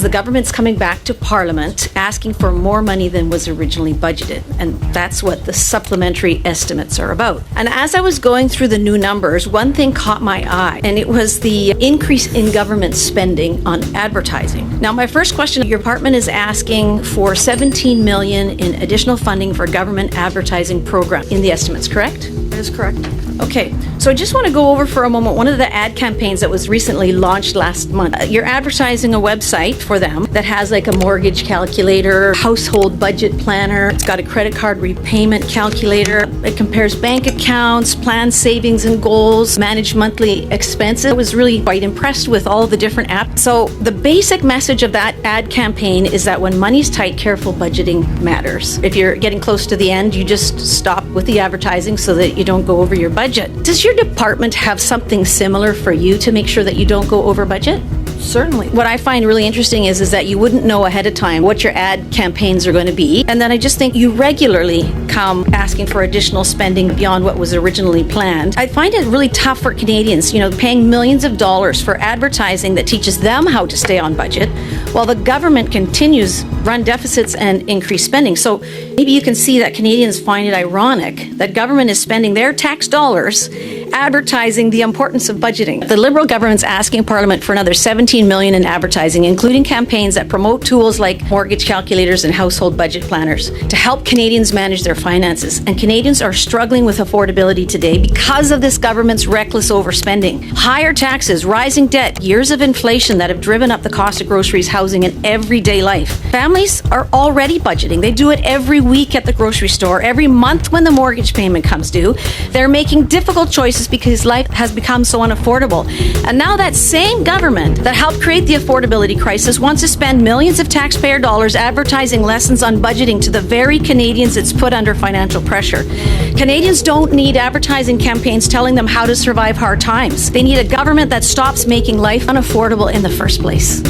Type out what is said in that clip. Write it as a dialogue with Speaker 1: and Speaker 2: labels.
Speaker 1: The government's coming back to Parliament asking for more money than was originally budgeted, and that's what the supplementary estimates are about. And as I was going through the new numbers, one thing caught my eye, and it was the increase in government spending on advertising. Now, my first question, your department is asking for $17 million in additional funding for a government advertising program in the estimates, correct?
Speaker 2: That is correct.
Speaker 1: Okay, so I just want to go over for a moment one of the ad campaigns that was recently launched last month. You're advertising a website for them that has like a mortgage calculator, household budget planner. It's got a credit card repayment calculator. It compares bank accounts, plans savings and goals, manage monthly expenses. I was really quite impressed with all the different apps. So the basic message of that ad campaign is that when money's tight, careful budgeting matters. If you're getting close to the end, you just stop with the advertising so that you don't go over your budget. Does your department have something similar for you to make sure that you don't go over budget?
Speaker 2: Certainly.
Speaker 1: What I find really interesting is that you wouldn't know ahead of time what your ad campaigns are going to be. And then I just think you regularly come asking for additional spending beyond what was originally planned. I find it really tough for Canadians, paying millions of dollars for advertising that teaches them how to stay on budget while the government continues run deficits and increase spending. So maybe you can see that Canadians find it ironic that government is spending their tax dollars advertising the importance of budgeting. The Liberal government's asking Parliament for another $17 million in advertising, including campaigns that promote tools like mortgage calculators and household budget planners to help Canadians manage their finances. And Canadians are struggling with affordability today because of this government's reckless overspending. Higher taxes, rising debt, years of inflation that have driven up the cost of groceries, housing, and everyday life. Families are already budgeting. They do it every week at the grocery store, every month when the mortgage payment comes due. They're making difficult choices because life has become so unaffordable. And now that same government that helped create the affordability crisis wants to spend millions of taxpayer dollars advertising lessons on budgeting to the very Canadians it's put under financial pressure. Canadians don't need advertising campaigns telling them how to survive hard times. They need a government that stops making life unaffordable in the first place.